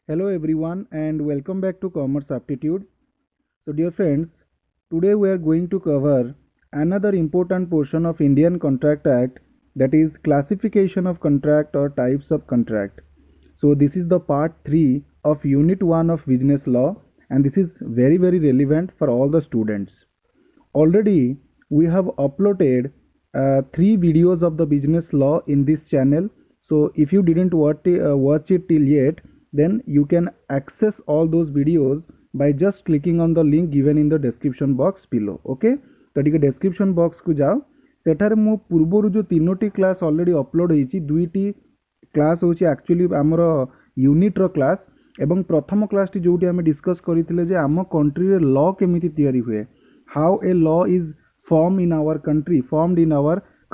Hello everyone and welcome back to Commerce Aptitude. So dear friends, today we are going to cover another important portion of Indian Contract Act, that is classification of contract or types of contract. So this is the part 3 of unit 1 of business law, and this is very relevant for all the students. Already we have uploaded 3 videos of the business law in this channel. So if you didn't watch it till yet, then you can access all those videos by just clicking on the link given in the description box below. Okay, तो ठीक है description box को जाओ, सेठारे मु पूर्वरु जो 3टी class already upload होईची, 2टी class होची actually आमर unit रो class एवं प्रथम क्लास टी जोटी आमे डिस्कस करिथिले जे आम कंट्री रे लॉ केमिति तयारी हुए, how a law is formed in our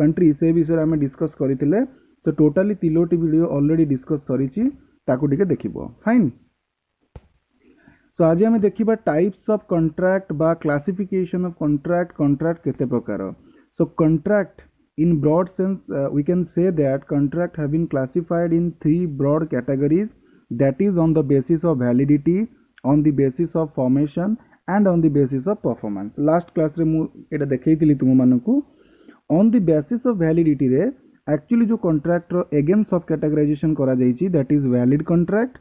country से विषय आमे डिस्कस करिथिले. तो टोटली 3टी वीडियो ऑलरेडी डिस्कस सरीची, ताकू टिके देखिबो. फाइन. सो आज आमे देखिबा टाइप्स ऑफ कॉन्ट्रैक्ट बा क्लासिफिकेशन ऑफ कॉन्ट्रैक्ट केते प्रकार. सो contract in broad sense we can say that contract have been classified in 3 broad categories, that is on the basis of validity, on the basis of formation and on the basis of performance. Last class रे मु एटा देखैतिली तुम मानकू. on the basis of validity रे actually जो contract रो again सब categorization करा जाईची, that is valid contract,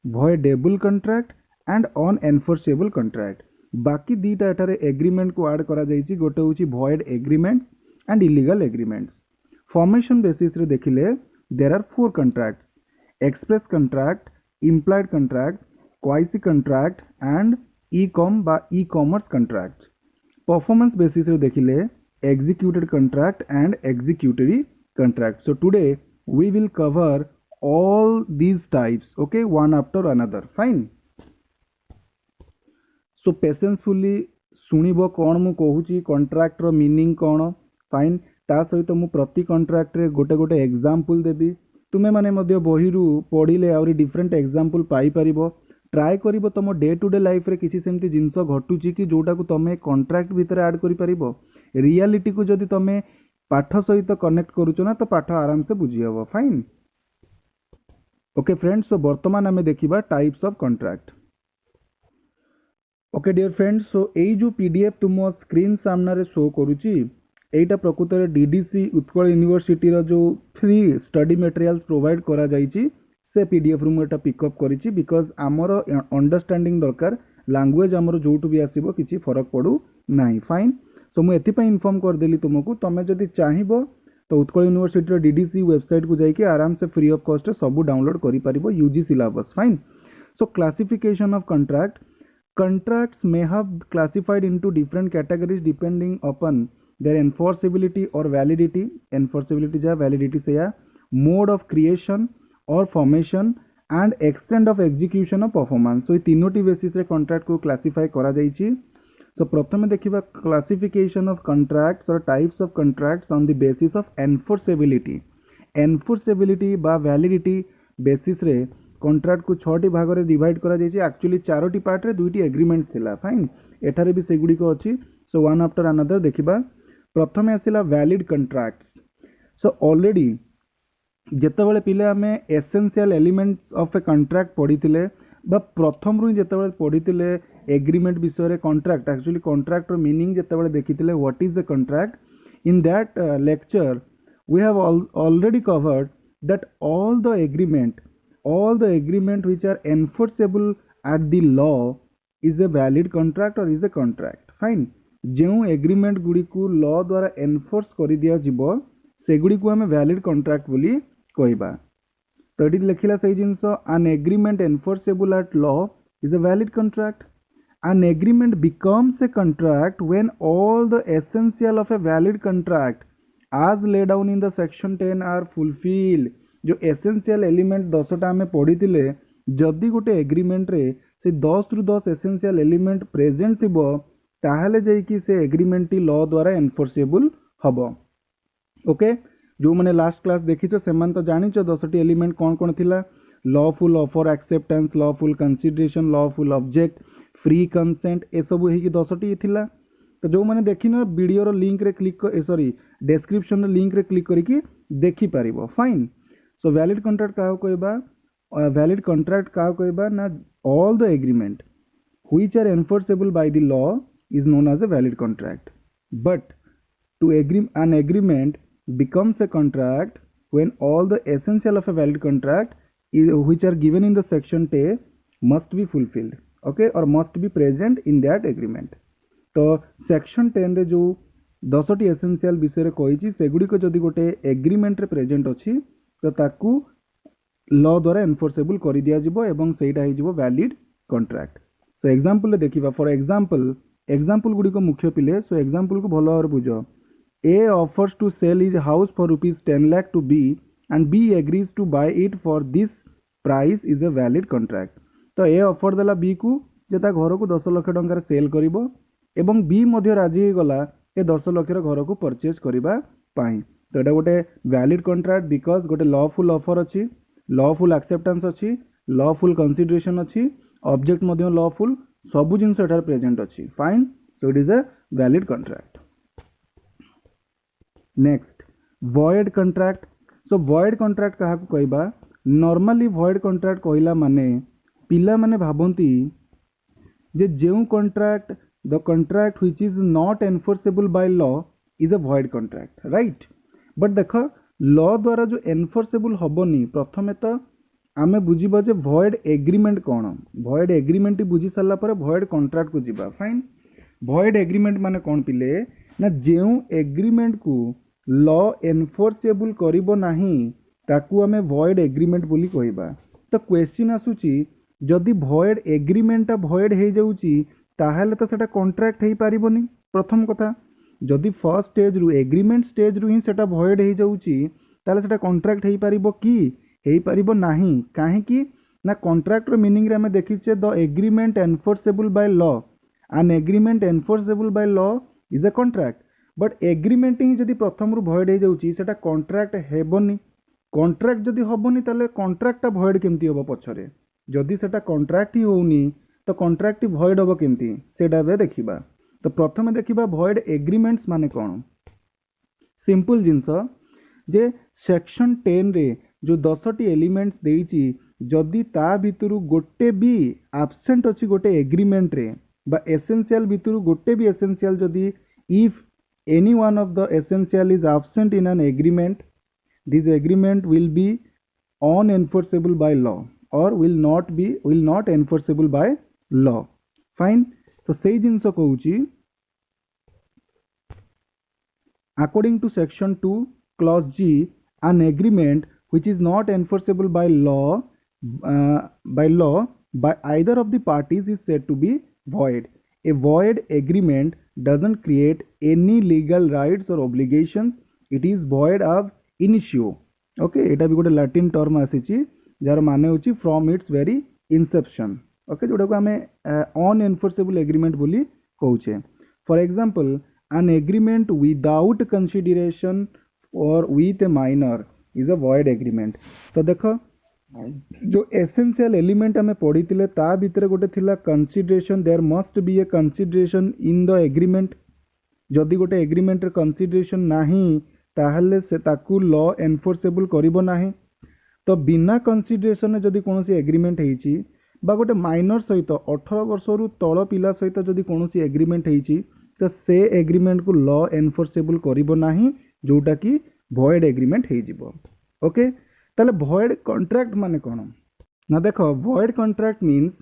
voidable contract and unenforceable contract. बाकी दीटा एटारे agreement को add करा जाईची, गोटे होची void agreements and illegal agreements. Formation basis रे देखिले there are 4 contracts: express contract, implied contract, quasi contract and e-com बा e-commerce contract. परफॉर्मेंस बेसिस रे देखिले executed contract and executory contract. So today we will cover all these types, okay, one after another. Fine. सो पेसेंसफुली शुणिब कौन मु कहूची, contract रो meaning कौन. Fine. ता सहित मु प्रति कॉन्ट्रैक्ट रे गोटे गोटे एग्जांपल देबी. तुमे माने मध्य बहिरु पढ़िले आउरी डिफरेंट एग्जांपल पाई परिबो. ट्राए करिबो तुम डे टू डे लाइफ रे किसी सेमती जिंस घटुची कि जोटा को तमे कॉन्ट्रैक्ट भितर ऐड करि परिबो. रियलिटी को जदि तमे पाठ सहित कनेक्ट करूचो ना, तो पाठ आराम से बुझी हबो. फाइन. ओके फ्रेंड्स, सो वर्तमान आमे देखिबा types of contract. Okay dear friends, so यही जो पीडीएफ तुम स्क्रीन सामने शो करुच्ची, एटा प्रकृत में डीडीसी उत्कल यूनिवर्सिटी जो फ्री स्टडी मटेरियल्स प्रोवाइड करा जाइची, से PDF room Etah pickup करिची. Because आमर अंडरस्टैंडिंग दरकार, लैंग्वेज आमर जोटू भी आसीबो किछि फरक पड़ू नाही. फाइन. सो मु एथि पई इन्फॉर्म कर देली तुमको. तमे जदि चाहिबो तो उत्कल यूनिवर्सिटी डीडीसी वेबसाइट को जाइए आराम से फ्री ऑफ कॉस्ट सब डाउनलोड करि परिबो UG syllabus. Fine. So classification of contract. Contracts may have classified into different categories depending upon their enforceability or validity. Enforceability ja, validity se ya, mode of creation or formation and extent of execution of performance. So ये तीनोटी basis रे contract को classify करा जाइछि. So प्रथमे देखिबा classification of contracts or types of contracts on the basis of enforceability. Enforceability बा validity basis रे contract को 6टी भाग में डिवाइड करा जाइए. एक्चुअली 4टी पार्ट रे 2टी एग्रीमेंट थिला. फाइन. एठारे भी सेगुडी को अछि. सो वन आफ्टर अनदर देखिबा. प्रथमे आसिला वैलिड कॉन्ट्रैक्ट्स. सो ऑलरेडी जेतेबेले पिले आमे essential elements of a contract पढ़िथिले बा प्रथम रु जेतेबेले पढ़िथिले एग्रीमेंट विषय रे कॉन्ट्रैक्ट, एक्चुअली कॉन्ट्रैक्ट रो मीनिंग जेतेबेले देखिथिले what is the contract, in that lecture we have already covered that all the agreement which are enforceable at the law is a valid contract or is a contract. Fine. जो agreement Gudi को law द्वारा enforce कर दिया जीवो सेगुड़ी को हमें valid contract बोली कहबा. तो ये लिखला सही जिंस, an agreement enforceable at law is a valid contract. An agreement becomes a contract when all the essential of a valid contract as laid down in the section 10 are fulfilled. जो essential element 10टा आम पढ़ी जदि गोटे agreement रे से 10 रु 10 essential element present थिबो ताहले जाइकी से एग्रीमेंट टी लॉ द्वारा एनफोर्सेबल हबो. ओके. जो मैंने लास्ट क्लास देखिछो सेमान तो जानिछो 10टी एलिमेंट कौन कौन थिला. Lawful offer acceptance, lawful consideration, lawful object, free consent, ए सब ही 10टी थिला. तो जो मैंने देखिन वीडियो रो लिंक रे क्लिक सॉरी डिस्क्रिप्शन रो लिंक रे क्लिक करिकी देखि परिबो. फाइन. सो वैलिड कॉन्ट्रैक्ट क्या कहबा, वैलिड कॉन्ट्रैक्ट क्या कहबा ना all the agreement which are enforceable by the law is known as a valid contract. But to agree an agreement becomes a contract when all the essential of a valid contract which are given in the section 10 must be fulfilled, okay, or must be present in that agreement. तो section 10 रे जो 10टी essential विषय कही सेगुड़िक जदि गोटे agreement रे present अच्छी तो ताकू लॉ द्वारा एनफोर्सेबल कर दिया जिवो एवं सेटा ही जिवो वैलिड कॉन्ट्रैक्ट. सो एग्जांपल देखिबा फॉर एग्जांपल गुडी को मुख्य पिले. सो एग्जांपल को भलो भाବରେ बुझ. A offers to sell his house for ₹10 lakh to B and B agrees to buy it for this price is a valid contract. तो ए ऑफर देला बी को जे ता घर को 10 लाख टंकार सेल करिवो एवं बी मध्य राजी हो गला ए 10 लाख घर को परचेज करबा पाई. तो एटा गोटे वैलिड कॉन्ट्रैक्ट बिकॉज गोटे लॉफुल ऑफर अछि, लॉफुल एक्सेप्टेंस अछि, लॉफुल कंसीडरेशन अछि, ऑब्जेक्ट मध्य लॉफुल, सबु जिनस एठार प्रेजेंट अछि. Fine. So it is a valid contract. Next void contract. So void contract कहा को कहबा. नॉर्मली वॉइड कॉन्ट्रैक्ट कहला माने पिला माने भाबंती जे जेउ contract the contract which is not enforceable by law is a void contract, right. But देख लॉ द्वारा जो एनफोर्सेबल हबनी प्रथमे तो आमे बुझीबा जे वॉइड एग्रीमेंट कौन. वॉइड एग्रीमेंट बुझी सारा पर वॉइड कॉन्ट्रैक्ट को जीवा. फाइन. वॉइड एग्रीमेंट माने कौन पिले ना जेउ एग्रीमेंट को लॉ एनफोर्सेबल करिबो नाही ताकू आमे वॉइड एग्रीमेंट बोली कहबा. तो क्वेश्चन आसुची जदि वॉइड एग्रीमेंट वॉइड हे जाउची ताहले तो सेटा कॉन्ट्रैक्ट हे पारिबोनी. प्रथम कथा जदि फर्स्ट स्टेज रु एग्रीमेंट स्टेज रु ही सेटा वॉइड हे जाउची ताहले सेटा कॉन्ट्रैक्ट हे पारिबो की हे पारिबो नाही. काहे कि ना कॉन्ट्रैक्ट रो मीनिंग रे हमें देखिचे the agreement enforceable by law. An agreement enforceable by law is a contract. But agreement ही जदि प्रथम रु वॉइड हे जाउची सेटा कॉन्ट्रैक्ट हेबोनी. कॉन्ट्रैक्ट जदि हबोनी ताले कॉन्ट्रैक्ट वॉइड केमती होबो पछरे. जदि सेटा कॉन्ट्रैक्ट ही होउनी तो कॉन्ट्रैक्ट वॉइड होबो केमती सेटा बे देखिबा. तो प्रथमे देखिबा वॉइड एग्रीमेंट्स माने कोन. सिंपल जिंस जे सेक्शन 10 रे जो 10टी एलिमेंट्स देइची जदि ता भितरु गोटे भी एब्सेंट अछि गोटे एग्रीमेंट रे बा एसेंशियल भितरु गोटे भी एसेंशियल जदि if any one of the essential is absent in an agreement this agreement will be unenforceable by law or will not enforceable by law. Fine. तो सेई जिंस कहूची according to section 2 clause G an agreement which is not enforceable by either of the parties is said to be void. A void agreement doesn't create any legal rights or obligations. It is void ab initio. Okay, एटा भी गोटे Latin term आसीची जार माने होची from its very inception. Okay, जोटा को हमें unenforceable agreement बोली कहूचे. For example an agreement without consideration or with a minor is a void agreement. तो देखो जो एसेंशियल एलिमेंट हमें पढ़ी थिले ता भितर गोटे थिला consideration. There must be a consideration in the agreement. जदि गोटे एग्रीमेंट रे कंसीडरेशन नाही ताहले से ताकू लॉ एनफोर्सेबल करिवो नाही. तो बिना कंसीडरेशन जदि कोनोसी एग्रीमेंट हेची बा गोटे माइनर सहित 18 वर्ष रु तळ पिला सहित जदि कोनोसी एग्रीमेंट हेची तो से एग्रीमेंट को लॉ एनफोर्सेबल करिवो नाही जोटा कि वॉइड एग्रीमेंट हे जिवो. ओके, ताले वॉइड कॉन्ट्रैक्ट माने कोन ना. देखो void contract means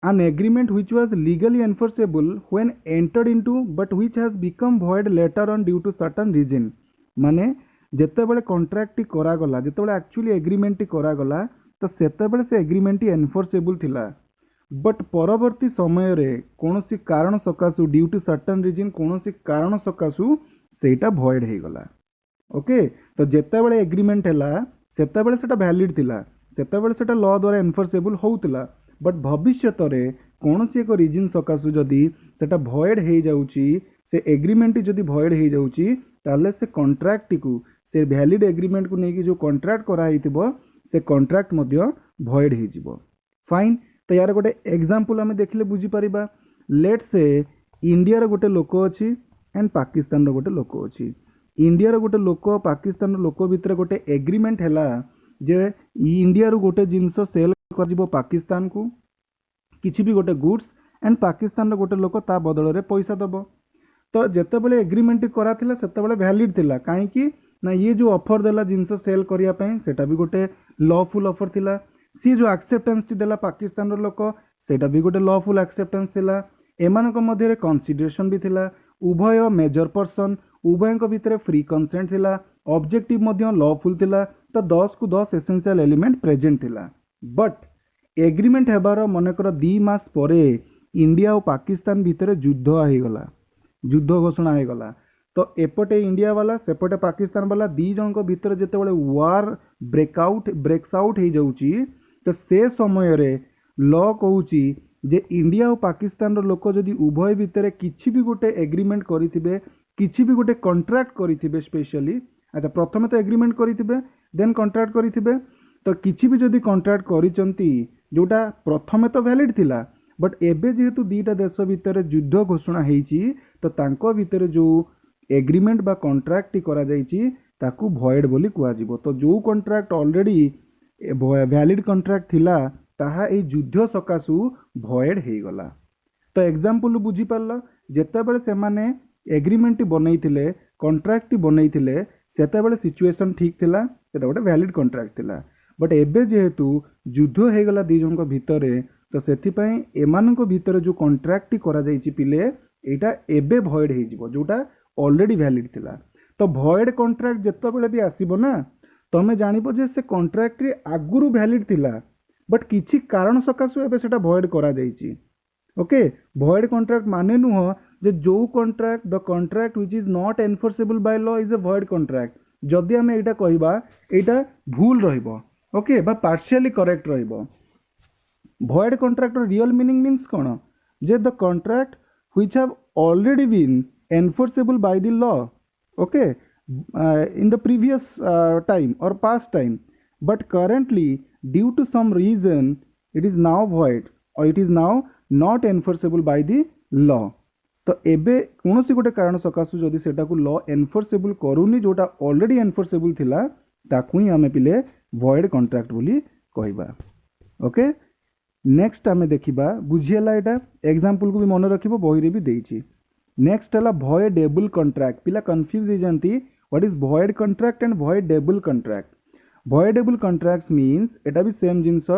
an agreement which was legally enforceable when entered into but which has become void later on due to certain reason. माने जेतेबेले कॉन्ट्रैक्ट टी करा गला जेतेबेले एक्चुअली एग्रीमेंट टी करा गला तो सेतेबेले से एग्रीमेंट टी एनफोर्सेबल थिला but परवर्ती समय रे कोनोसी कारण सकासु ड्यू टू सर्टेन रीजन कोनोसी कारण सकासु सेटा भॉइड हे गला. ओके, तो जेतेबेले एग्रीमेंट हैला सेतेबेले सेटा वैलिड थिला सेतेबेले सेटा लॉ द्वारा एनफोर्सेबल होउतिला. बट भविष्यत रे कोनोसी एक रीजन सकासु जदि सेटा भॉइड हे जाउची से एग्रीमेंट जदि भॉइड हे जाउची ताले से कॉन्ट्रैक्ट को से वैलिड एग्रीमेंट को नेकी जो कॉन्ट्रैक्ट करा हिथिबो से कॉन्ट्रैक्ट मध्य भॉइड हे जिवो. फाइन. तो यार गोटे एग्जांपल आमे देखले बुझी परिबा. लेट्स से इंडिया रो गोटे लोक अछि एंड पाकिस्तान रो गोटे लोक अछि. इंडिया रो गोटे लोक पाकिस्तान रो लोक भितर गोटे एग्रीमेंट हैला जे इंडिया रु गोटे जिनस सेल कर पाकिस्तान को किसी भी गोटे गुड्स एंड पाकिस्तान रो गोटे लोक ता बदल में पैसा दब। तो जितेबाला एग्रीमेंट करा से वैलिड थिला कहीं ना ये जो ऑफर देला जिनस सेल करने सेटा भी गोटे लॉफुल ऑफर थिला। सी जो एक्सेप्टेंस टी देला पाकिस्तान रो लोक सेटा भी गोटे लॉफुल एक्सेप्टेंस थिला। एमानक मध्य कन्सिडरेशन भी थिला। उभय मेजर पर्सन उभय भितर फ्री कंसेंट थिला। ऑब्जेक्टिव मध्य लॉफुल थिला। तो 10 को 10 एसेंशियल एलिमेंट प्रेजेंट थिला। बट एग्रीमेंट हेबार मनकर 2 मास परे इंडिया और पाकिस्तान भितर युद्ध होगला युद्ध घोषणा होगला। तो एपटे इंडिया वाला सेपटे पाकिस्तान वाला दी जन भितर जिते वार ब्रेक्स आउट हो जाउची तो से समय रे लॉ कहूची जे इंडिया और पाकिस्तान लोक जदि उभय भितर किछि भी गोटे एग्रीमेंट करिथिबे किछि भी गोटे कॉन्ट्रैक्ट करिथिबे स्पेशली अच्छा प्रथमे तो एग्रीमेंट करिथिबे देन कॉन्ट्रैक्ट करिथिबे तो किछि भी जदि कॉन्ट्रैक्ट करिसंती जोटा प्रथमे तो वैलिड थिला बट एबे जेहेतु दीटा देश भितर युद्ध घोषणा होईची तो तांको भितर जो एग्रीमेंट बा कॉन्ट्रैक्ट करा जाईची ताकू भॉइड बोली कुआ जिवो। तो जो कॉन्ट्रैक्ट ऑलरेडी वैलिड कॉन्ट्रैक्ट थिला ताहा ए युद्ध सकाशु भॉइड हो गला। तो एग्जांपल बुझी पारल जेतेबेले से माने एग्रीमेंट बनैथिले कॉन्ट्रैक्ट बनैथिले सेतेबेले सिचुएशन ठीक थिला सेटा गोटे वैलिड कॉन्ट्रैक्ट थिला बट एबे जेहेतु युद्ध हो गला दी जनक भितर तो सेथिपाई एमानक भितर जो कॉन्ट्रैक्ट करा जाईची पिले एटा एबे भॉइड हो जिवो जोटा ऑलरेडी वैलिड थिला। तो भॉइड कॉन्ट्रैक्ट जेतेबेले भी आसीबो ना तमे जानिबो जे से कॉन्ट्रैक्ट रे आगुरु वैलिड थिला बट किछि कारण सकाशु एबे सेटा भॉइड करा जाईची। ओके भॉइड कॉन्ट्रैक्ट माने नुह जे जो contract the contract which is not enforceable by law is a void contract. जदि आमे एटा कहिबा एटा भूल रहिबो ओके बा पार्शियली करेक्ट रहिबो। Void contract real meaning means कौन जे the contract which have already been enforceable by the law okay in the previous time or past time but currently due to some reason it is now void or it is now not enforceable by the law. तो एबे कौनसी गोटे कारण सकाशु जदि सेटा को law enforceable करूनी जोटा already enforceable थिला ताकू ही आमे पिले भॉइड कॉन्ट्रैक्ट बोली कहबा। ओके नेक्स्ट आमे देखिबा बुझिएला एटा एग्जांपल को भी मन रखिबो बही रे भी देइछि। नेक्स्ट हला भॉइडेबल कॉन्ट्रैक्ट पिला कंफ्यूज हो जानती what is void contract and voidable contract. Voidable contract means एटा भी सेम जिंस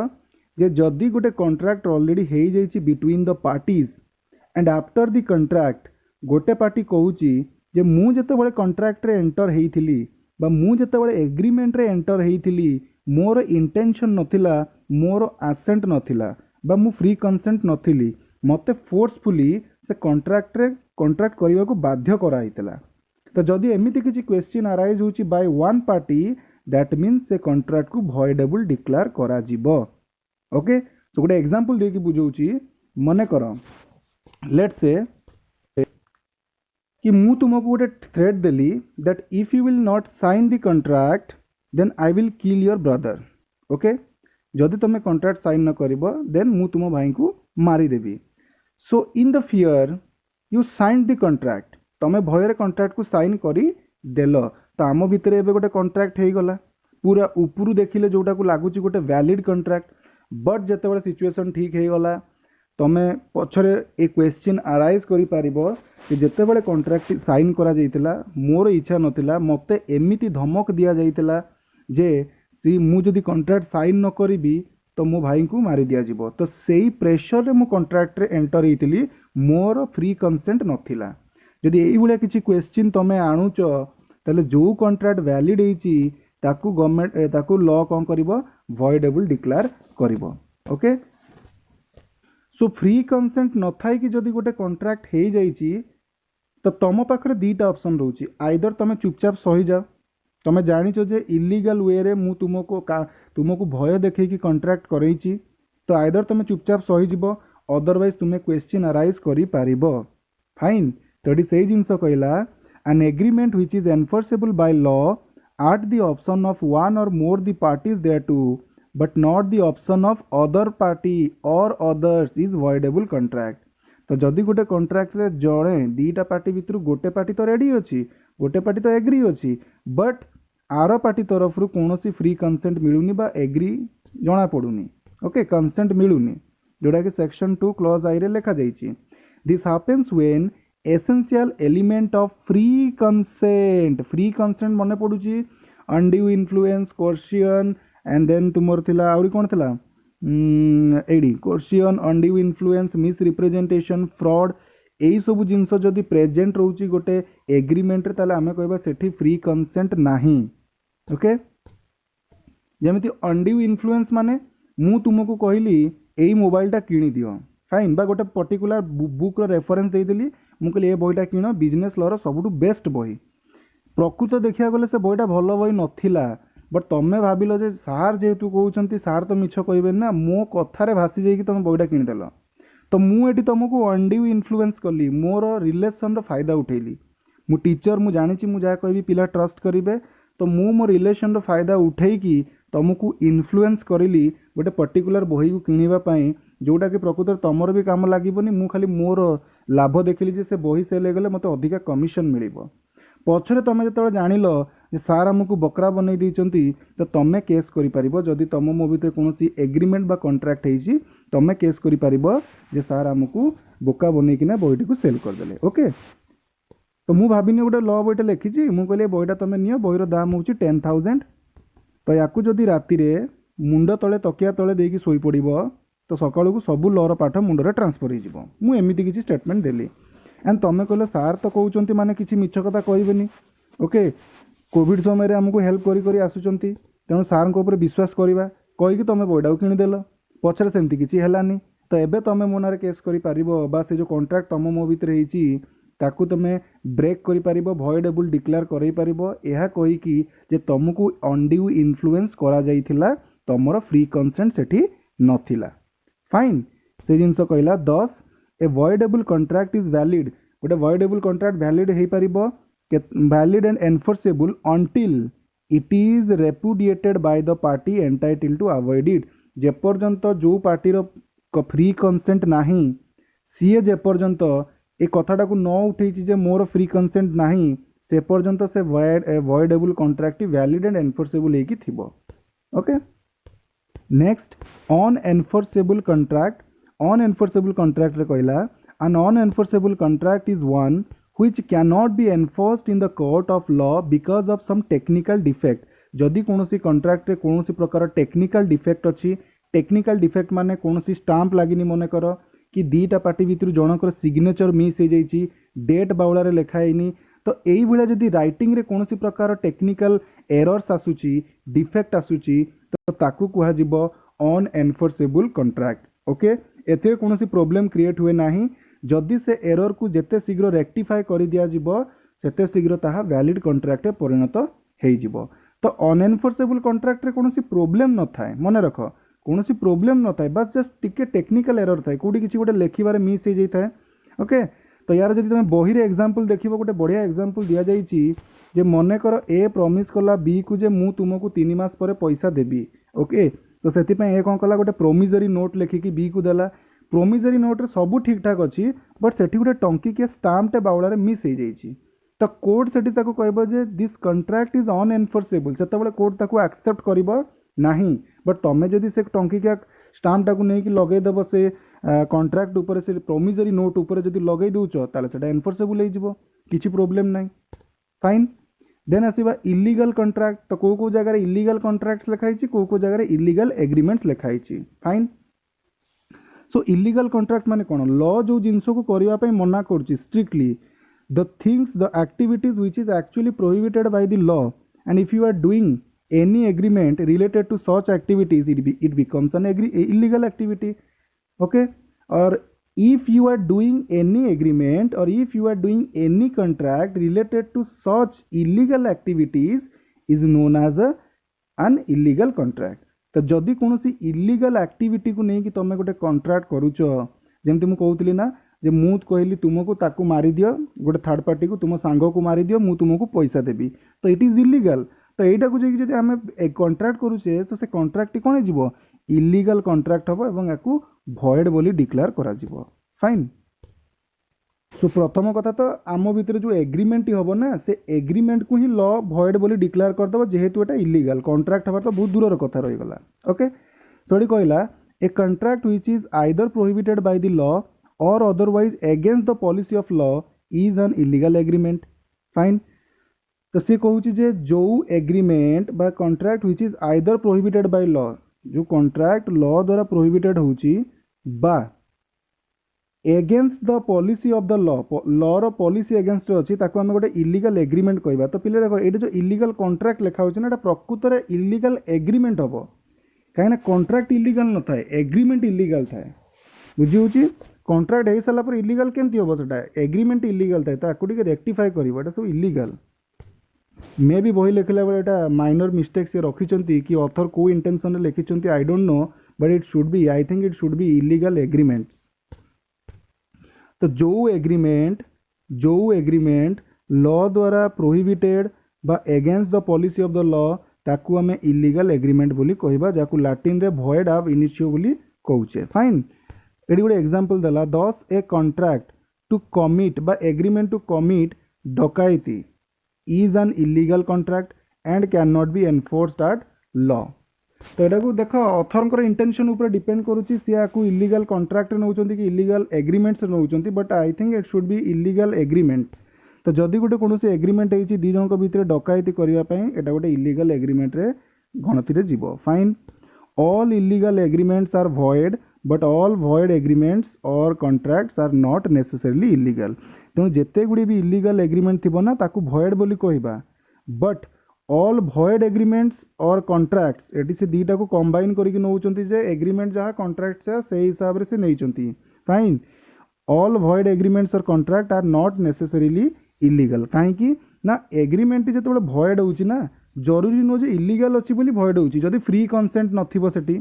जे जदि गोटे कॉन्ट्रैक्ट ऑलरेडी हो जाइछि between the parties and after the contract गोटे पार्टी कहूची जे मु जेतेबेले कॉन्ट्रैक्ट रे एंटर हेइथिली बा मु जेतेबेले एग्रीमेंट रे एंटर हेइथिली मोर इंटेंशन नथिला मोर आसेंट नथिला बा मु फ्री कंसेंट नथिली मते फोर्सफुली से कॉन्ट्रैक्ट करने को बाध्य कराइला। तो जदि एमिति किछि क्वेश्चन अराइज होची by one party that means से कॉन्ट्रैक्ट को भॉइडेबल डिक्लेयर करा जिवो। ओके सो गोटे एग्जांपल देकी बुझौची मने कर लेट्स से कि मु तुमको गोटे थ्रेट देली that if you will not sign the contract then I will kill your brother. Okay जदि तुम कॉन्ट्रैक्ट साइन न करिबो देन मु तुम भाई को मारिदेवी। So in the fear you sign the contract तुम भयर कॉन्ट्रैक्ट को साइन करी देल तो आम भितर एबे गोटे कॉन्ट्रैक्ट हो गला पूरा उपरू देखिले जोटा को लागुची गोटे वैलिड कॉन्ट्रैक्ट बट जेतेबेले सिचुएशन ठीक हो गला तुम पछरे ए क्वेश्चन अराइज करि पारिबो कि जेतेबेले कॉन्ट्रैक्ट साइन करा जाइतिला मोर इच्छा नथिला मते एमिति धमक दिया जाइतिला जे सी मु जदि कॉन्ट्रैक्ट साइन न करिबी तो मो भाई को मारी दिया जिवो। तो सेही प्रेशर रे मु कॉन्ट्रैक्ट रे एंटर हेइतिली मोर फ्री कंसेंट नथिला। जदि एई भलिया किछि क्वेश्चन तमे आणुच ताले जो कॉन्ट्रैक्ट वैलिड हेइची ताकू गवर्नमेंट ताकू लॉ कोन करिवो भॉइडेबल डिक्लेयर करिवो। ओके सो फ्री कंसेंट न थाई कि जदि गोटे कॉन्ट्रैक्ट हो जाइची तो तुम पाखरे दीटा ऑप्शन रोची आइदर तुम चुपचाप सही जाओ तुम जानिच जे इलीगल वे रे मु तुमको भय देखे कि कॉन्ट्रैक्ट करैची तो आइदर तुम चुपचाप सही जीव अदरवाइज तुम्हें क्वेश्चन अराइज करि पारिबो फाइन। तो ये सही जिनस कहला an agreement which is enforceable by law at the option of one or more the parties thereto but not the option of other party or others is voidable contract। तो जदि गोटे contract रे जड़े दीटा party भितर गोटे party तो ready अच्छी गोटे पार्टी तो एग्री अच्छी बट आर पार्टी तरफ कौन फ्री कंसेंट मिलूनी बा एग्री जना पड़ूनी ओके कंसेंट मिलूनी जोड़ा कि सेक्शन 2 क्लॉज आई रे लिखा जाइए this happens when essential element of free consent मन पड़ुची undue influence coercion and then तुमर थिला आउरी कोन थिला एडी coercion undue influence misrepresentation fraud यही सब जिनस जदि प्रेजेंट रोचे गोटे एग्रीमेंट ताले आमे कहबा सेठी फ्री कंसेंट नाही ओके जमिति अनड्यू इन्फ्लुएंस माने मु तुमको कहली एई मोबाइलटा किणी दियो फाइन बा गोटे पर्टिकुलर बुक रेफरेन्स देदेली मु कहली ए बहीटा किण बिजनेस लर सबुठु बेस्ट बही प्रकृत देखा गले से बहीटा भल बही नथिला बट तमें भाविल जे सार जेहेतु कहते सार तो मिछ कहे ना मो कथार भासी जाइए तुम बहीटा किणिदेल तो मुझे तुमको अनड्यू इन्फ्लुएंस कली मोर रिलेसन फायदा उठेली मु टीचर मु जानी मुझे कहि पिला ट्रस्ट करेंगे तो मु मो रिलेसन फायदा उठेकी तुमको इन्फ्लुएंस करी गोटे पर्टिकुलर बही को किणवाई जोटा कि प्रकृत तुमर भी काम लगभग मु खाली मोर लाभ देखिली जे से बही सेल गले मत अधिका कमिशन मिल पछरे तुम जो जान सार आमको बकरा बनई देइचंती तो तुम केस करि जदि तुम मो भीतर कौन एग्रीमेंट बा कॉन्ट्रैक्ट होइछि तुम केस करि जे सार आमको बोका बनईकिना बहीटी को सेल करदेले ओके तो मु भाविनी गोटे ल बहीटा लिखी मु कहली बहीटा तुम नियो बहीर दाम हूँ 10,000 तो या जदि राति मुंड तले तकिया तले देकी शोई पड़ तो सकाळू को सबू लर पाठ मुंडरे ट्रांसफर हो एमती किसी स्टेटमेंट देली एंड तुम कहले सार तो कहते माने किसी मिछ कथा कहबेनी ओके कोविड समय आमको हेल्प करी आसुचंती तेणु सार को विश्वास करवा कहीकि तुम बहीटा को किणिदेल पछरे सेमती किसी हेलानी तो एबे तुम मो नारे केस कर से जो कॉन्ट्रैक्ट तुम मो भितर होइछि ताकू तुम ब्रेक कर भॉइडेबल डिक्लेयर कर कहीकि जे तुमको अनड्यू इन्फ्लुएंस करा जाइथिला तुमर फ्री कंसेंट सेठी नथिला फाइन से जिनस कहला 10 a voidable contract is valid गोटे वॉइडेबल कॉन्ट्रैक्ट वैलिड हो पारिबो valid and enforceable until it is repudiated by the party entitled to avoid it जेपर्यंत जो पार्टीर फ्री कंसेंट नाही सीए जेपर्यंत ए कथाटा को न उठे मोर फ्री कंसेंट नाही से पर्यंत से voidable contract valid and enforceable होइकी थिबो ओके नेक्स्ट अनएनफोर्सेबल कॉन्ट्रैक्ट रे कहला an unenforceable contract is one which cannot be enforced in the court of law because of some technical defect जदि कौनसी कॉन्ट्रैक्ट रे कौनसी प्रकार टेक्निकल डिफेक्ट अच्छी टेक्निकल डिफेक्ट माने कौनसी स्टाम्प लागिनी मन कर कि दीटा पार्टी भितर जनकर सिग्नेचर मिस हो जाइए डेट बाउलार लिखाईनी तो यही भाया जदि राइटिंग रे कौनसी प्रकार टेक्निकल एरर्स आसूची डिफेक्ट आसूची तो ताकू कहुब अनएनफोर्सेबल कॉन्ट्रैक्ट ओके एते कौनसी प्रॉब्लम क्रिएट हुए नाही जदि से एरर को जेते शीघ्र रेक्टिफाई कर दिया जिवो सेते शीघ्र ताहा वैलिड कॉन्ट्रैक्ट परिणत हेई जिवो तो अनएनफोर्सेबल कॉन्ट्रैक्ट रे कौनसी प्रॉब्लम न थाए मन रख कौनसी प्रॉब्लम न थाए बस जस्ट टिके टेक्निकल एरर थाए कोडी किछि गोटे लेखिबारे मिस हो जाई थाए ओके तो यार जदि तुम बही रे एग्जांपल देखिबो गोटे बढ़िया एग्जांपल दिया जाइछि जे मने कर ए प्रॉमिस कला बी को जे मु तुमको 3 मास पर पैसा देबी ओके तो से ए कौन कला गोटे प्रोमिजरी नोट लिखिकी बी को देला प्रोमिजरी नोट रे सब ठीक ठाक अच्छी बट सेठी गोटे टंकी के स्टाम्पटे बाउलार मिस हो जाइए तो कोर्ट सेठी ताको कहबो जे दिस कॉन्ट्रैक्ट इज अनएनफोर्सेबल सेतेबेले कोर्ट ताको एक्सेप्ट करिबो नाही बट तमे जदि से टंकी के स्टाम्पटा को नहीं लगे देव से कॉन्ट्रैक्ट ऊपर से प्रोमिजरी नोट ऊपर जदि लगे दउछ ताले सेटा एनफोर्सेबल हो जिवो किछि प्रॉब्लम नाही फाइन देन आसीबा इलीगल कॉन्ट्रैक्ट तो को जगह इलीगल कॉन्ट्रैक्ट्स लिखाई को जगह इलीगल एग्रीमेंट्स लिखाई फाइन सो इलीगल कॉन्ट्रैक्ट माने कोन लॉ जो जिनस को करिवा पई मना करछि strictly the things the activities which is actually prohibited by the law and if you are doing any agreement related to such activities it becomes an illegal activity okay or if you are doing any agreement or if you are doing any contract related to such illegal activities is known as an illegal contract तो जदि कौन सी illegal activity को नहीं कि तुम गोटे contract करुच जमती मुझे कहती ना जे मु कहली तुमको ताकू मारी दियो गोटे थर्ड पार्टी को तुम सांग को मारी दियो मु तुमको पैसा देबी तो इट इज इलीगल तो यहीटा को जब आम कॉन्ट्रैक्ट करुचे तो से कॉन्ट्रैक्ट कौन हो इलीगल कॉन्ट्रैक्ट हम और या भॉइड बोली डिक्लेयर करा फाइन सो प्रथम कथा तो आम भितर जो एग्रीमेंट हम ना से एग्रीमेंट को ही लॉ भॉइड बोली डिक्लेयर करदेव जेहेतु एटा इलीगल कॉन्ट्रैक्ट हबार तो बहुत दूर कथा रहीगला। ओके सो कहला a contract which is either prohibited by the law or otherwise against the policy of law is an illegal agreement. Fine तो सी कहूँ जे जो एग्रीमेंट बा contract which is either prohibited by law जो contract law द्वारा prohibited होची बा against the policy of the law policy against अच्छी ताको आम गोटे इलीगल एग्रीमेंट कहबा। तो पिले देखो ये जो इलीगल कॉन्ट्रैक्ट लिखा होची ना प्रकृत में इलीगल एग्रीमेंट हम कहीं कॉन्ट्रैक्ट इलीगल न थाए एग्रीमेंट इलीगल थाए बुझी होची कॉन्ट्रैक्ट हो सारा पर इलीगल केमती हम सेटा एग्रीमेंट इलीगल थाए ताको टिके रेक्टिफाई करबा एटा सब इलीगल मे भी बही लिखला बेले एटा माइनर मिस्टेक्स ये रखिचंती कि ऑथर को इंटेंशन रे लिखिचंती I don't know but it should be I think it should be illegal agreements. तो जो एग्रीमेंट लॉ द्वारा प्रोहिबिटेड बा against the policy of the law ताकू आमे इलीगल एग्रीमेंट बोली कहबा जाकू लैटिन रे वॉइड ऑफ इनिशियो बोली कहउचे। फाइन एडी गोटे एग्जांपल देला दस ए कॉन्ट्रैक्ट टू कमिट बा agreement to commit dacoity is an illegal contract and can not be enforced eight law. तो यहाँ को देख ऑथर इंटेंशन उपर डिपेंड करुच्ची सी आपको इलीगल कॉन्ट्रैक्ट नौकरी कि इलीगल एग्रीमेंट्स नौकरी but I think it should be illegal agreement. तो जदि गोटे कौन एग्रीमेंट होती दी जन भितर डकैती करने एटा गोटे इलीगल एग्रीमेंट रे गणति रे जीवो। Fine all illegal agreements are void but all void agreements or contracts are not necessarily illegal. तेणु जिते गुड़ी भी इलीगल एग्रीमेंट थी ना ताकू वॉइड बोली कहबा but all void agreements or contracts eighty से दीटा को कंबाइन करके नौचंती जे एग्रीमेंट जहाँ कॉन्ट्रैक्ट से हिसाब से नहीं। फाइन ऑल वॉइड एग्रीमेंट्स और contract are not necessarily illegal कहीं ना एग्रीमेंट जो वॉइड होची ना जरूरी नुह जे इलीगल अच्छी बोली वॉइड होची जदि फ्री कंसेंट नथिबो सेठी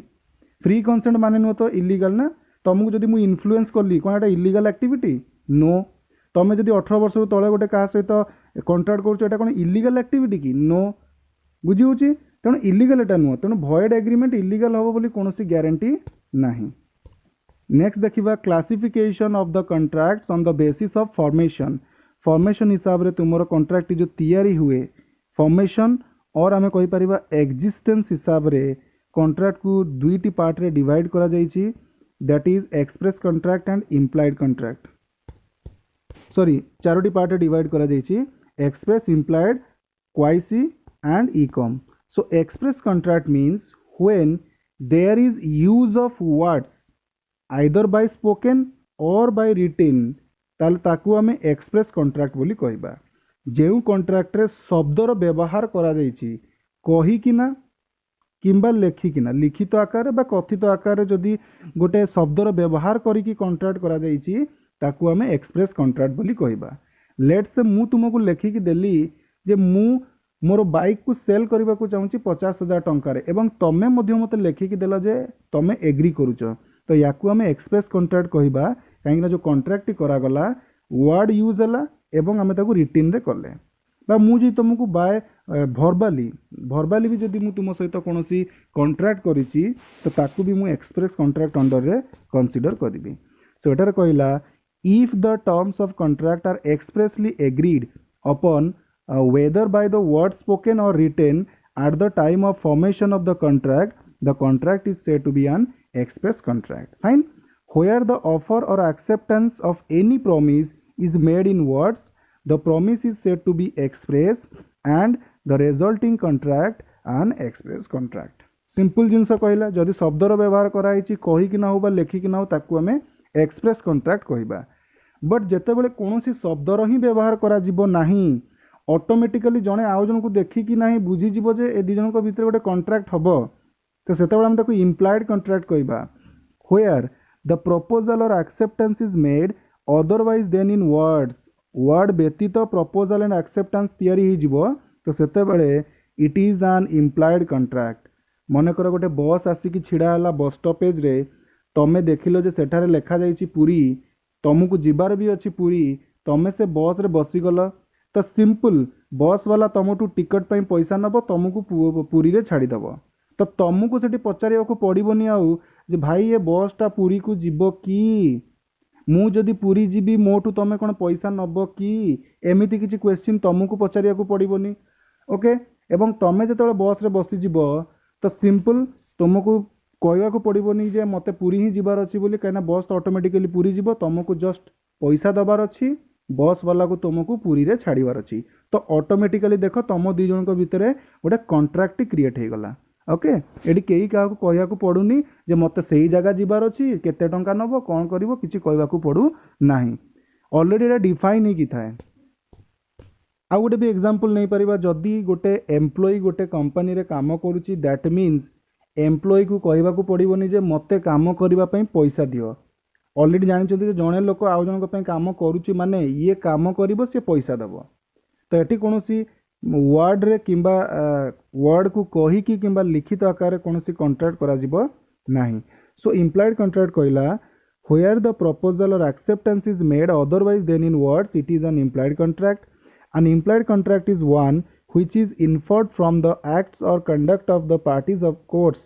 फ्री कंसेंट माने नुह तो इलीगल ना तुमको जदि मु इन्फ्लुएंस कली कौन एटा इलीगल एक्टिविटी नो तुम जदि 18 वर्ष तले गोटे क्या सहित कॉन्ट्रैक्ट करुच कौन इलीगल एक्टिविटी कि नो बुझी होची तेणु इलीगल एटा नुह तेणु वॉइड एग्रीमेंट इलीगल हम बोली कौन ग्यारंटी नहीं। नेक्स्ट देखिबा classification of the contracts on the basis of formation हिसाब रे तुमर कॉन्ट्रैक्ट जो तैयारी हुए फॉर्मेशन और आमे कहि परिबा एक्जिस्टेंस हिसाब रे कॉन्ट्रैक्ट को दुईटी पार्ट रे डिवाइड करा जाइछि that is express contract and implied contract sorry चारोटी पार्ट रे डिवाइड करा जाइछि express implied quasi and ecom. So express contract means when there is use of words either by spoken or by written ताल ताकू आमे express contract बोली कहबा। जेउ contract रे शब्दर व्यवहार करा जाइछि कही किना किंबा लेखि किना लिखित आकार बा कथित आकार जदि गोटे शब्दर व्यवहार करिकि कॉन्ट्रैक्ट करा जाइछि ताकू आमे एक्सप्रेस कॉन्ट्रैक्ट बोली कहबा। लेट्स से मु तुमको लेखिक देली जे मु मोर बाइक को सेल करने को चाहूँगी 50,000 टंकार एवं तमें मत लेखिकी देल जे तमें एग्री करुच तो या एक्सप्रेस कॉन्ट्रैक्ट कहबा कहीं जो कॉन्ट्रैक्ट करागला वर्ड यूज है एवं आम रिटिन रे कले बा मुझे तुमको बाय भर्बाली भी जदि तुम सहित कौन कॉन्ट्रैक्ट करिछि तो ताकू भी मु एक्सप्रेस कॉन्ट्रैक्ट अंडर रे कंसीडर करिबी। सो एटार कहला if the terms of contract are expressly agreed upon whether by the words spoken or written at the time of formation of the contract is said to be an express contract. Fine. Where the offer or acceptance of any promise is made in words, the promise is said to be express and the resulting contract an express contract. Simple जिनस कहला जदि शब्दर व्यवहार कराई कही कि ना हो लेखिक ना हो ताकू आमे एक्सप्रेस कॉन्ट्रैक्ट कहबा। बट जेतेबेले कोनोसी शब्दर ही व्यवहार करा जिवो नाही ऑटोमेटिकली जड़े आउ जन को देखिकी ना बुझीज जे ए दी जन भितर गोटे कॉन्ट्रैक्ट हम तो से इम्प्लाइड कॉन्ट्रैक्ट कहबा। Where the proposal or acceptance is made otherwise than in word व्यतीत प्रपोजल एंड एक्सेप्टेंस तैयारी हो तो से it is an implied contract. मनकर गोटे बस आसिक छिड़ा बस स्टॉपेज रे तमें देखिल जे सेठारे लेखा जाइछि पुरी तुमको जीवार भी अच्छी पुरी तमें से बस रे बसीगल तो सिंपल बस वाला तुमठू टिकट पर पैसा नब तुमको पुरी रे छाड़ीदेव तो तुमको से पचार को पड़ोनी आउ जे भाई ये बसटा पुरी को जीव कि मु जदि पुरी जीवी मोठू तमे कौन पैसा नब कि एमिति किछि क्वेश्चन तुमको पचारिया पड़ोनी। ओके एवं तमे जो बस रे बसीज तो सिंपल तुमको कहवाक पड़ोनी जे मते पुरी ही जीवार अच्छी बोली कहीं बस तो ऑटोमेटिकली पुरी जीव तुमको जस्ट पैसा दबार अच्छी बस वाला को तुमको पुरी रे छाड़वार अच्छी तो ऑटोमेटिकली देख तुम दी जन भितर गोटे कंट्राक्ट क्रिएट हो गला। ओके एटी कई क्या कहवाक पड़ूनी जे मते सही जगह जीवार अच्छी केते टंका नब कौन कर किसी कहवाक पड़ू ना ऑलरेडी एटा डिफाइन ही थाए। आउ गोटे भी एग्जांपल नहीं पारिबा जदि गोटे एम्प्लॉई गोटे कंपनी रे काम करुची दैट मीन्स एम्प्लॉई को कहवाक पड़ोनी जे मते काम करबा पई पैसा दियो। ऑलरेडी जानते जड़े लोक आउ जन काम करुच्ची माने ये काम करिवो से पैसा दब तो ये कौन वर्ड रे किंबा वर्ड को कहीकि किंबा लिखित आकार कौन कंट्राक्ट करा जिवो नाही। सो इम्प्लाइड कंट्राक्ट कहला where the proposal or acceptance is made otherwise than in words it is an implied contract. An implied contract is one which is inferred from the acts or conduct of the parties of course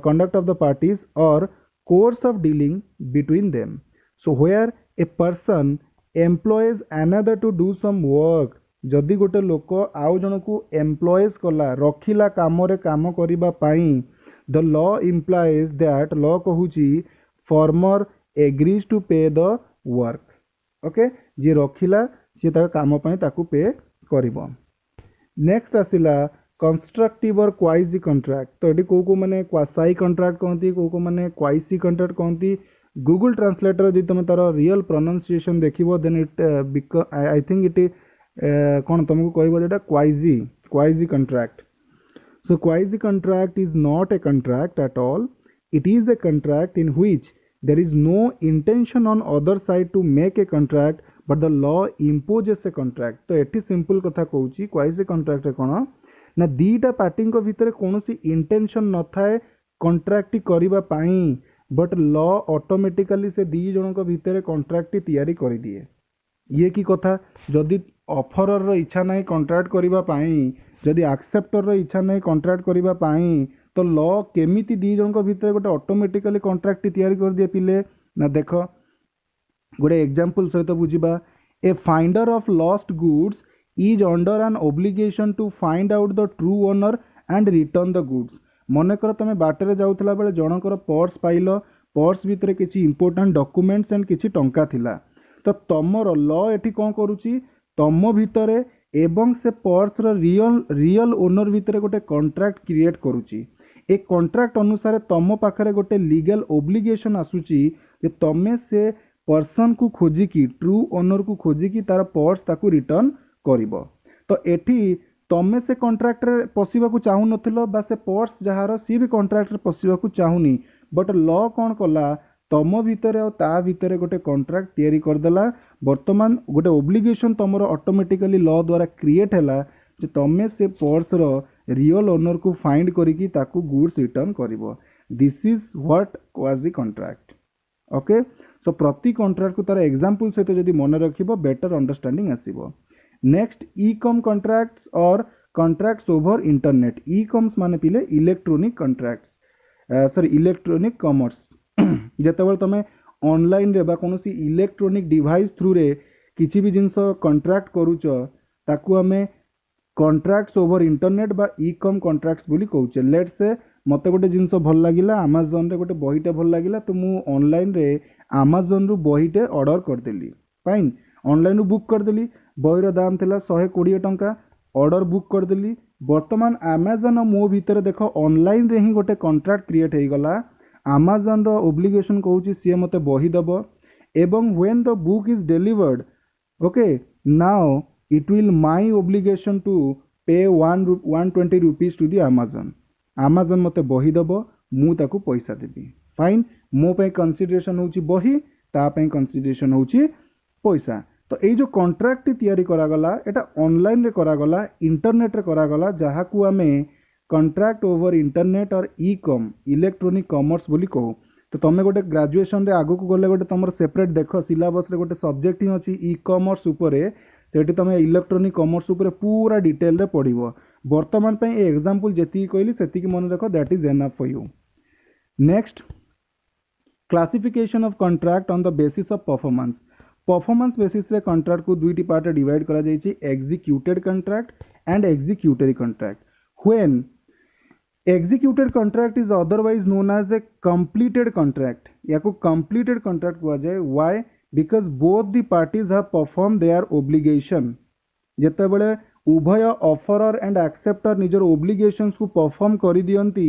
conduct of the parties or course of dealing between them. So where a person employs another to do some work जदि गोटे लोक आउ जन को employees कला रखिला काम रे काम करिबा पाई the law implies that law कहूची farmer agrees to pay the work. Okay जी रखिला सी काम पाई ताकू पे करिबो। नेक्स्ट आसिला कंस्ट्रक्टिव और क्वाइजी कंट्राक्ट तो ये कौ मैंने क्वासाई कंट्राक्ट कहती कौ मैंने क्वाइसी कंट्राक्ट कहती गूगल ट्रांसलेटर जो तुम तार रियल प्रोनाउंसिएशन देखिबो then it I think it कौन तुमको कहबो जेटा quasi quasi contract. So quasi contract is not a contract at all it is a contract in which there is no intention on other side to make a contract but the law imposes a contract. तो ये simple कथा कहूँ क्वाइजी contract कौन ना दीटा party भितर कौन intention न थाए कंट्राक्ट करने बट लॉ ऑटोमेटिकली से दी जन भितर कंट्राक्ट तैयारी कर दिए। ये की कथा जदि ऑफरर इच्छा ना कंट्राक्ट करने जदि एक्सेप्टर इच्छा ना कंट्राक्ट करने तो लॉ केमिति दी जन भितर गोटे ऑटोमेटिकली कंट्राक्ट तैयारी कर दिए पिले ना। देख गोटे एग्जांपल सहित बुझा a finder of lost goods is under an obligation to find out the true owner and return the goods. मनकर तुम बाटर जाऊला बेले जनकर पर्स पाइल पर्स भितर किसी इंपोर्टाट डॉक्यूमेंट्स एंड किसी टंका थिला तो तुमर लॉ एठी कौन करुची तुम भितर एवं से पर्स रियल ओनर भितर गोटे कंट्राक्ट क्रिएट करुची। ए कंट्राक्ट अनुसार तुम पाखरे गोटे लीगल ओब्लिगेशन आसुची जे तमे से पर्सन को खोजिकी ट्रू ओनर को खोजिकी तार पर्स ताकू रिटर्न करिवो। तो एठी तमे से कंट्राक्ट रे पसिबाकू चाहू नथिलो बा से पर्स जहार सी भी कंट्राक्ट रे पसिबाकू चाहूनी बट लॉ कौन कला तुम भितर और ता भितर गोटे कंट्राक्ट तैयारी करदेला। वर्तमान गोटे ओब्लिगेशन तुमर ऑटोमेटिकली लॉ द्वारा क्रिएट हैला जे तमे से पर्स रो रियल ओनर को फाइंड करिकी ताकू गुड्स रिटर्न करिवो। This is what quasi contract. Okay so प्रति कंट्राक्ट को तार एग्जांपल सहित जदि मन रखिबो बेटर अंडरस्टैंडिंग आसीबो। Next e com contracts or contracts over internet. E coms माने पिले electronic contracts sorry electronic commerce जेतेबेले तुम ऑनलाइन रे बा कोनोसी इलेक्ट्रॉनिक डिवाइस थ्रू रे किछि भी जिंस कॉन्ट्रैक्ट करूच ताकू हमें कॉन्ट्रैक्ट्स ओवर इंटरनेट बा ई कम कॉन्ट्रैक्ट्स बोली कहूचे। लेट्स से मते गोटे जिंस भल लागिला अमेज़न रे गोटे बहीटे भल लागिला तो मु ऑनलाइन रे अमेज़न रु बहीटे ऑर्डर करदेली फाइन ऑनलाइन रु बुक करदेली बहीर दाम थिला 120 टंका ऑर्डर बुक करदेली। वर्तमान अमेज़न और मो भितर देख ऑनलाइन रे ही गोटे कॉन्ट्रैक्ट क्रिएट हो गला। अमेज़न रो ओब्लिगेशन कहूची सी मते बही दबो एवं when the book is delivered okay now it will my obligation to pay 120 rupees to the Amazon. Amazon मते बही दबो मु ताकू पैसा देबी फाइन मो पे कंसीडरेशन होची बही ता पे कंसीडरेशन होची पैसा। तो ये जो कॉन्ट्रैक्ट तैयारी करागला एटा ऑनलाइन रे करागला इंटरनेट रे करागला जहाँ को आमे कॉन्ट्रैक्ट ओवर इंटरनेट और ई कम इलेक्ट्रॉनिक कॉमर्स बोली कहू। तो तुम गोटे ग्रेजुएशन रे आगु को गले गोटे तुम सेपरेट देख सिलेबस रे गोटे सब्जेक्ट ही अच्छी ई कॉमर्स उपरे सेठी तुम इलेक्ट्रॉनिक कॉमर्स उपरे पूरा डिटेल रे पढ़िबो। वर्तमान पे ए एग्जांपल जेती कहली सेती मन रख that is enough for you. Next classification of contract on the basis of performance performance basis रे कॉन्ट्रैक्ट को दुईटी पार्ट डिवाइड करा जायछि executed contract and executory contract when executed contract is otherwise known as a completed contract या को completed contract कहा जाए why because both the parties have perform their obligation जेतेबेले उभय ऑफरर एंड एक्सेप्टर निजर ओब्लिगेशंस को परफॉर्म करि दियंती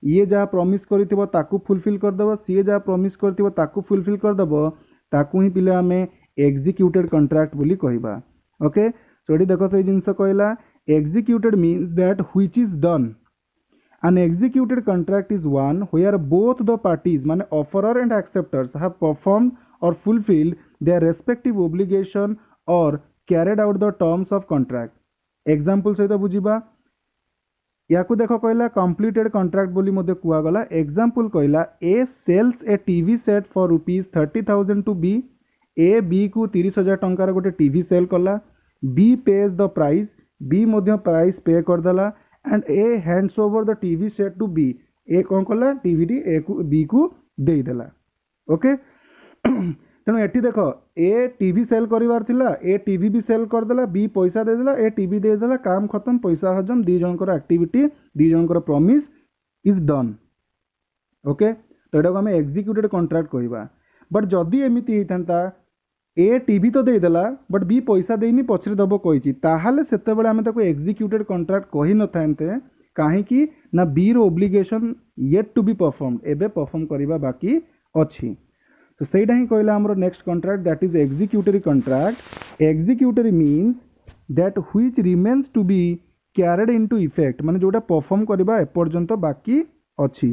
ये जहाँ प्रॉमिस करिथिबो ताकू फुलफिल करदेव सी जहाँ प्रॉमिस करिथिबो ताकू फुलफिल करदेव ताकू ही पिले आमे एग्जीक्यूटेड कॉन्ट्रैक्ट बोली कहबा ओके सो एठी देखो से जिंस कहला executed means that which is done an executed contract is one where both the parties माने offerer and acceptors have performed or fulfilled their respective obligation or carried out the terms of contract example सहित बुझिबा या को देखो कहला completed contract बोली मध्ये कुआ गला example कहला A sells a TV set for rupees 30,000 to B B को 30,000 टंकार गोटे टीवी सेल कला B pays the price B मध्ये प्राइस पे कर देला and A hands over the TV set to B A कौन कला टीवी ए को बी को दे देला ओके तेणु एटी देख ए टीवी सेल करिवार थिला ए टीवी भी सेल कर देला बी पैसा दे देला ए टीवी दे देला काम खत्म पैसा हजम दी जनकर एक्टिविटी दी जनकर प्रॉमिस इज डन ओके तो एटा को हम एग्जीक्यूटेड कॉन्ट्रैक्ट कहबा बट जदी एमिति हेतंता ए टीवी तो दे देला बट बी पैसा देनी पछरे दबो कहिछि ताहाले सेते बेले हमें ताको एग्जीक्यूटेड कॉन्ट्रैक्ट कहि न थानते काहे कि ना बी रो obligation yet to be performed एबे परफॉर्म करिबा बाकी अछि तो सेटा ही कहला हमरो next contract that is executory contract executory means that which remains to be carried into effect माने जोटा परफॉर्म करिबा ए पर्यंत बाकी अछि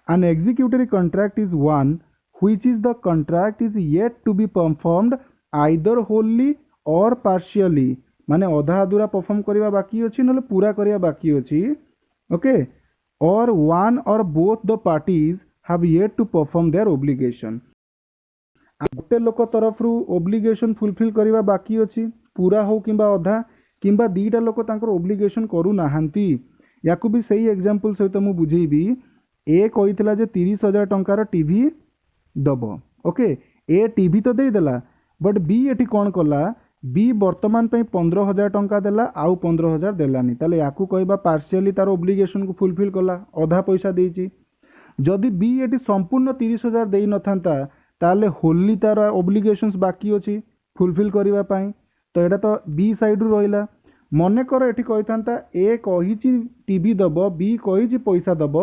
an executory contract is one which is the contract is yet to be performed either wholly or partially माने अधा अधूरा परफॉर्म करिबा बाकी अछि नले पूरा करिया बाकी अछि ओके और one or both the parties have yet to perform their obligation गोटे लोक तरफ रु ओब्लिगेशन फुलफिल करिबा बाकी अछि पूरा हो किंबा अधा किंबा दीटा लोक तांकर ओब्लिगेशन करू नाहंती याकू भी सही एग्जांपल सहित मु बुझेबी ए कहितला जे 30,000 टंकार टीवी दब ओके ए टीवी तो दे देला बट बी एटी कौन कला बी वर्तमान पे 15,000 टंका देला आउ 15,000 देलानी ताले याकू कहबा पार्शियली तार ओब्लिगेशन को फुलफिल कला अधा पैसा देइची जदि बी एटी संपूर्ण 30,000 देई नथांता ताले होली तार ओब्लिगेशंस बाकी अछि फुलफिल करिवा पई तो एटा तो बी साइड रु रहिला मने कर एटी कहिथांता ए कहिची टीवी दब बी कहिची पैसा दब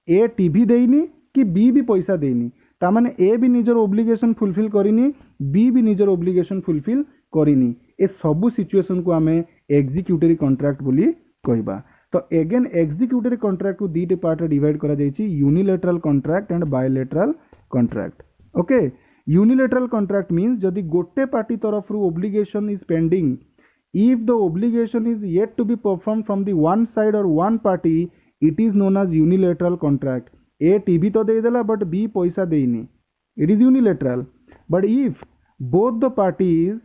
ए टीवी देइनी कि बी भी पैसा देइनी तामाने ए भी निजर ओब्लिगेशन फुलफिल करिनी बी भी निजर ओब्लिगेशन फुलफिल करिनी ए सबु सिचुएशन को आमे एग्जीक्यूटरी कॉन्ट्रैक्ट बोली कहबा तो अगेन एग्जीक्यूटरी कॉन्ट्रैक्ट को दीटे पार्ट डिवाइड करा जायछि unilateral contract and bilateral contract okay unilateral contract means जदि गोटे पार्टी तरफ रु obligation is pending if the obligation is yet to be perform from the one side और one party it is known as unilateral contract A TV तो दे देला but B पैसा देनी it is unilateral but if both the parties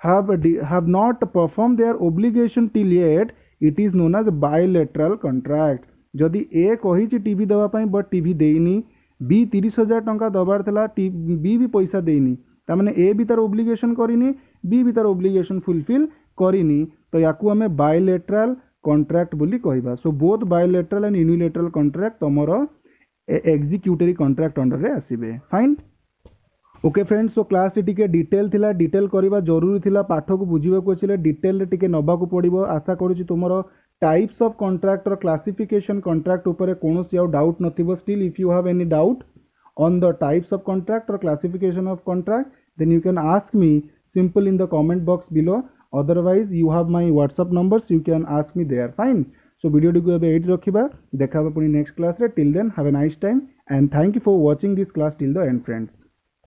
have not performed their obligation till yet it is known as bilateral contract जदि ए कहिछि TV देवा पई but TV देइनी B 30,000 टंका दबार थला बी भी पैसा देइनी ता माने ए भी तार ओब्लिगेशन करिनी बी भी तार ओब्लिगेशन फुलफिल करिनी तो याकू हमें बायलैटरल कॉन्ट्रैक्ट बोली कहबा so both bilateral and unilateral contract तमरो एग्जीक्यूटरी कॉन्ट्रैक्ट अंडर रे आसीबे fine okay friends so class टिके डिटेल थिला डिटेल करबा जरूरी थिला पाठ को बुझिबा को छिले डिटेल रे टिके नबा को पड़िबो आशा करूची तुमरो टाइप्स ऑफ कॉन्ट्रैक्ट और क्लासिफिकेशन कॉन्ट्रैक्ट ऊपर कोनोसी आउ डाउट नथिबो still if you have any doubt on the types of contract और classification of contract then you can ask me simple in the comment box below otherwise you have my WhatsApp numbers you can ask me there fine so video T को एबे eight रखिबा देखाबा पुनी next class रे till then have a nice time and thank you for watching this class till the end friends